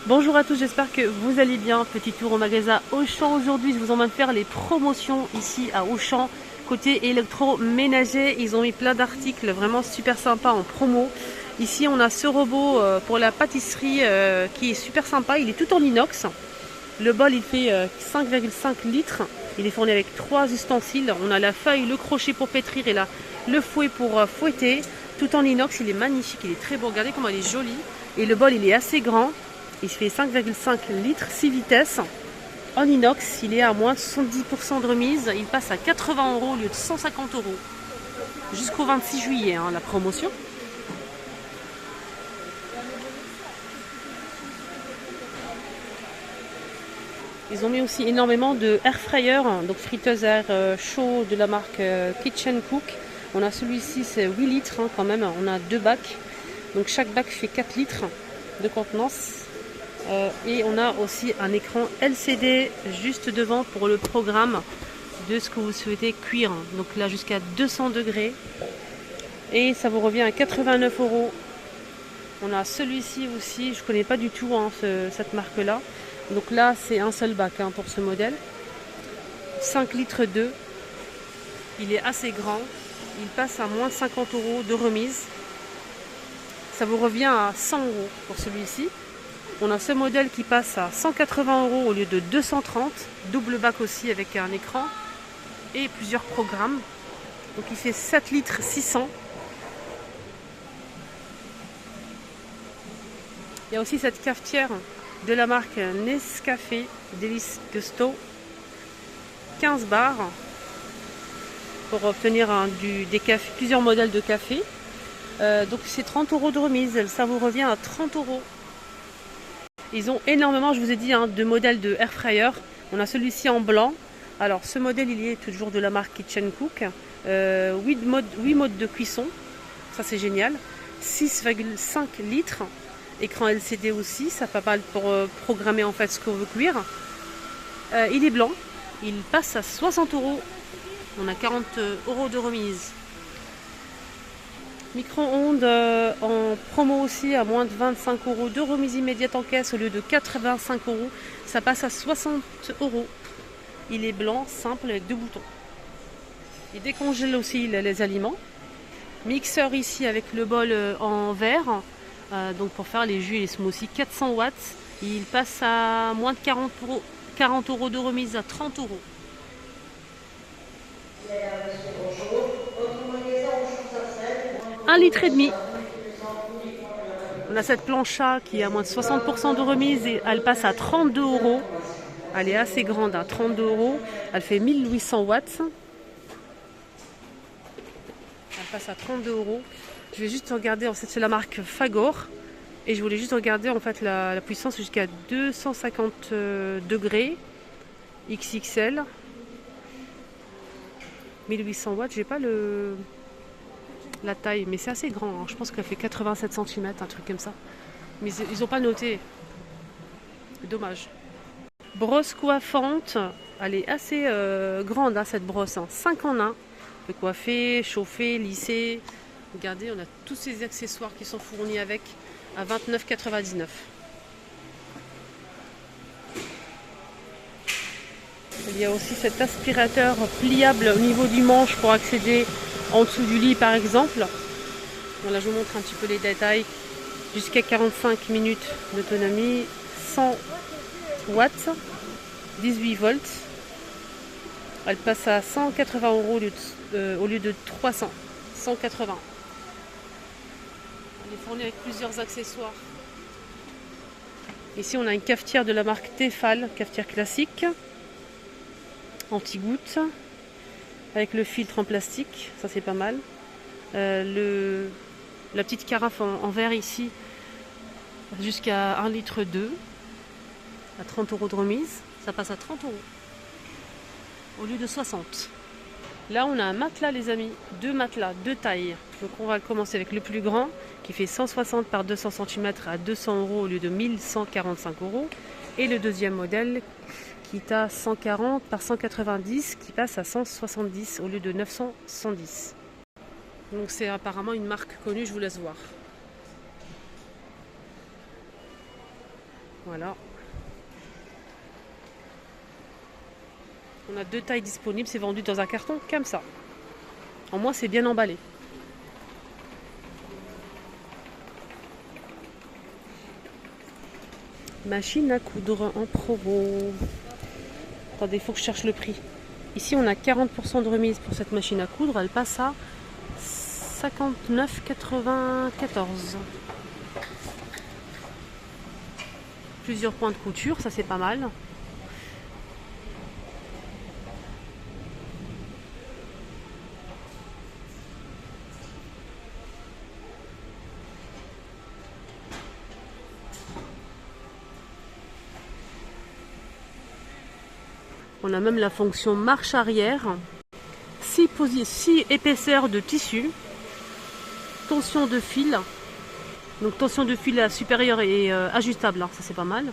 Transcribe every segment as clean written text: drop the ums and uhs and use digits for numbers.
Bonjour à tous, j'espère que vous allez bien. Petit tour au magasin Auchan. Aujourd'hui, je vous emmène faire les promotions ici à Auchan. Côté électroménager, ils ont mis plein d'articles vraiment super sympas en promo. Ici, on a ce robot pour la pâtisserie qui est super sympa. Il est tout en inox. Le bol, il fait 5,5 litres. Il est fourni avec 3 ustensiles. On a la feuille, le crochet pour pétrir et là, le fouet pour fouetter. Tout en inox, il est magnifique, il est très beau. Regardez comment il est joli. Et le bol, il est assez grand. Il fait 5,5 litres, 6 vitesses. En inox, il est à moins de 70% de remise. Il passe à 80 € au lieu de 150 €. Jusqu'au 26 juillet, la promotion. Ils ont mis aussi énormément de air fryer, donc friteuse à air chaud de la marque Kitchen Cook. On a celui-ci, c'est 8 litres quand même. On a 2 bacs. Donc chaque bac fait 4 litres de contenance. Et on a aussi un écran LCD juste devant pour le programme de ce que vous souhaitez cuire. Donc là jusqu'à 200 degrés. Et ça vous revient à 89 €. On a celui-ci aussi, je ne connais pas du tout cette marque-là. Donc là c'est un seul bac pour ce modèle. 5 litres 2. Il est assez grand. Il passe à moins de 50 € de remise. Ça vous revient à 100 € pour celui-ci. On a ce modèle qui passe à 180 € au lieu de 230. Double bac aussi avec un écran et plusieurs programmes. Donc il fait 7 litres 600. Il y a aussi cette cafetière de la marque Nescafé Délice Gusto. 15 bars pour obtenir plusieurs modèles de café. Donc c'est 30 € de remise. Ça vous revient à 30 €. Ils ont énormément, je vous ai dit, de modèles de air fryer. On a celui-ci en blanc. Alors ce modèle, il est toujours de la marque Kitchen Cook. 8 modes de cuisson. Ça c'est génial. 6,5 litres. Écran LCD aussi. Ça pas mal pour programmer en fait ce qu'on veut cuire. Il est blanc. Il passe à 60 €. On a 40 € de remise. Micro-ondes en promo aussi à moins de 25 € de remise immédiate en caisse au lieu de 85 €. Ça passe à 60 €. Il est blanc, simple avec 2 boutons. Il décongèle aussi les aliments. Mixeur ici avec le bol en verre. Donc pour faire les jus et les smoothies, 400 watts. Il passe à moins de 40 € de remise à 30 €. Un litre et demi. On a cette plancha qui est à moins de 60% de remise et elle passe à 32 €. Elle est assez grande, 32 €. Elle fait 1800 watts. Elle passe à 32 €. Je vais juste regarder, en fait c'est la marque Fagor. Et je voulais juste regarder en fait la puissance jusqu'à 250 degrés. XXL. 1800 watts, j'ai pas la taille, mais c'est assez grand. Je pense qu'elle fait 87 cm, un truc comme ça. Mais ils n'ont pas noté. Dommage. Brosse coiffante. Elle est assez grande, cette brosse. 5 en 1. On peut coiffer, chauffer, lisser. Regardez, on a tous ces accessoires qui sont fournis avec à 29,99 €. Il y a aussi cet aspirateur pliable au niveau du manche pour accéder en dessous du lit par exemple. Voilà, je vous montre un petit peu les détails. Jusqu'à 45 minutes d'autonomie, 100 watts, 18 volts. Elle passe à 180 € au lieu de 300. 180. Elle est fournie avec plusieurs accessoires. Ici on a une cafetière de la marque Tefal, cafetière classique. Anti-goutte. Avec le filtre en plastique, ça c'est pas mal. La petite carafe en verre ici, jusqu'à 1,2 litre, à 30 € de remise, ça passe à 30 € au lieu de 60. Là on a un matelas les amis, 2 matelas, 2 tailles. Donc on va commencer avec le plus grand qui fait 160 par 200 cm à 200 € au lieu de 1145 €. Et le deuxième modèle qui est à 140 par 190 qui passe à 170 au lieu de 910. Donc c'est apparemment une marque connue, je vous laisse voir. Voilà. On a 2 tailles disponibles, c'est vendu dans un carton comme ça. En moins, c'est bien emballé. Machine à coudre en promo. Attendez, il faut que je cherche le prix. Ici, on a 40% de remise pour cette machine à coudre. Elle passe à 59,94. Plusieurs points de couture, ça c'est pas mal. On a même la fonction marche arrière. 6 épaisseurs de tissu. Tension de fil. Donc tension de fil supérieure et ajustable, hein, ça c'est pas mal.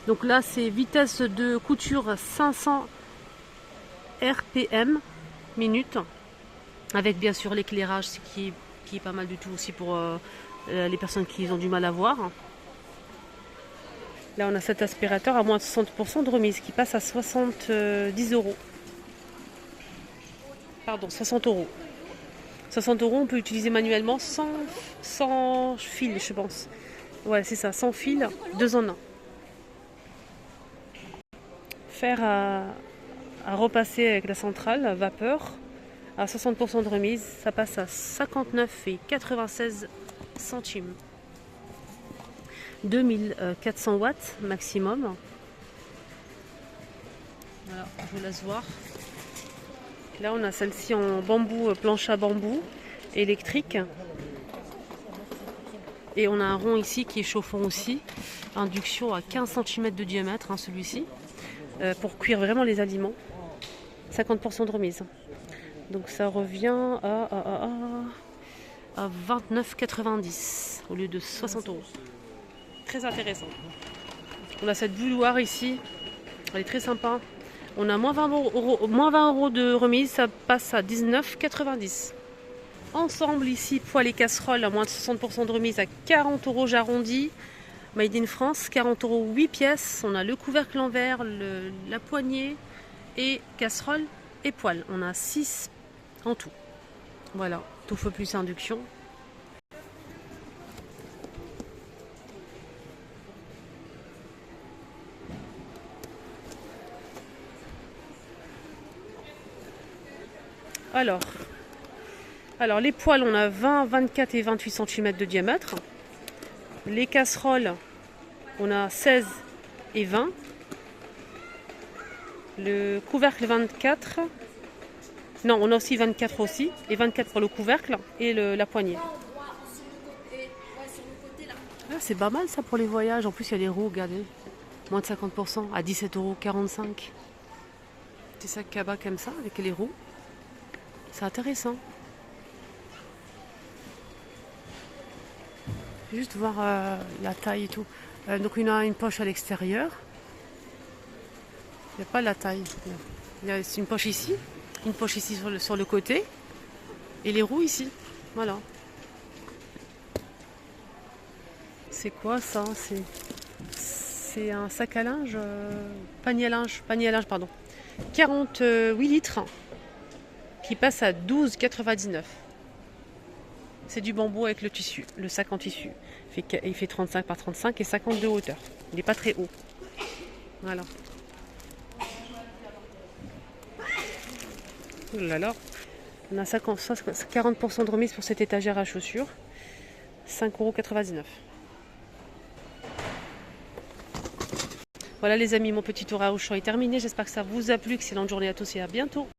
Donc là c'est vitesse de couture 500 RPM minute. Avec bien sûr l'éclairage, ce qui est pas mal du tout aussi pour les personnes qui ont du mal à voir. Là on a cet aspirateur à moins de 60% de remise qui passe à 70 euros. Pardon, 60 euros. 60 euros, on peut utiliser manuellement sans fil, je pense. Ouais, c'est ça, sans fil, 2 en 1. Fer à repasser avec la centrale vapeur à 60% de remise, ça passe à 59,96 centimes. 2400 watts maximum. Voilà, je vous laisse voir. Là, on a celle-ci en bambou, planche à bambou, électrique. Et on a un rond ici qui est chauffant aussi. Induction à 15 cm de diamètre, hein, celui-ci. Pour cuire vraiment les aliments. 50% de remise. Donc ça revient à 29,90 au lieu de 60 euros. Très intéressant. On a cette bouilloire ici. Elle est très sympa. On a moins 20 euros de remise, ça passe à 19,90. Ensemble ici, poêle et casserole à moins de 60% de remise à 40 euros, j'arrondis. Made in France, 40 euros 8 pièces. On a le couvercle en verre, la poignée et casserole et poêle. On a 6 en tout. Voilà, tout feu plus induction. Alors les poêles, on a 20, 24 et 28 cm de diamètre. Les casseroles, on a 16 et 20. Le couvercle 24. Non, on a aussi 24 aussi. Et 24 pour le couvercle et la poignée. Ah, c'est pas mal ça pour les voyages. En plus, il y a les roues, regardez. Moins de 50% à 17,45 €. Petit sac cabas comme ça, avec les roues. C'est intéressant. Juste voir la taille et tout. Donc il y a une poche à l'extérieur. Il n'y a pas la taille. Il y a une poche ici sur le côté. Et les roues ici. Voilà. C'est quoi ça? C'est un sac à linge, panier à linge, pardon. 48 litres qui passe à 12,99. C'est du bambou avec le tissu, le sac en tissu. Il fait 35 par 35 et 50 de hauteur. Il n'est pas très haut. Voilà. Oh là là. On a 40% de remise pour cette étagère à chaussures. 5,99 €. Voilà les amis, mon petit tour à Auchan est terminé. J'espère que ça vous a plu. Excellente journée à tous et à bientôt.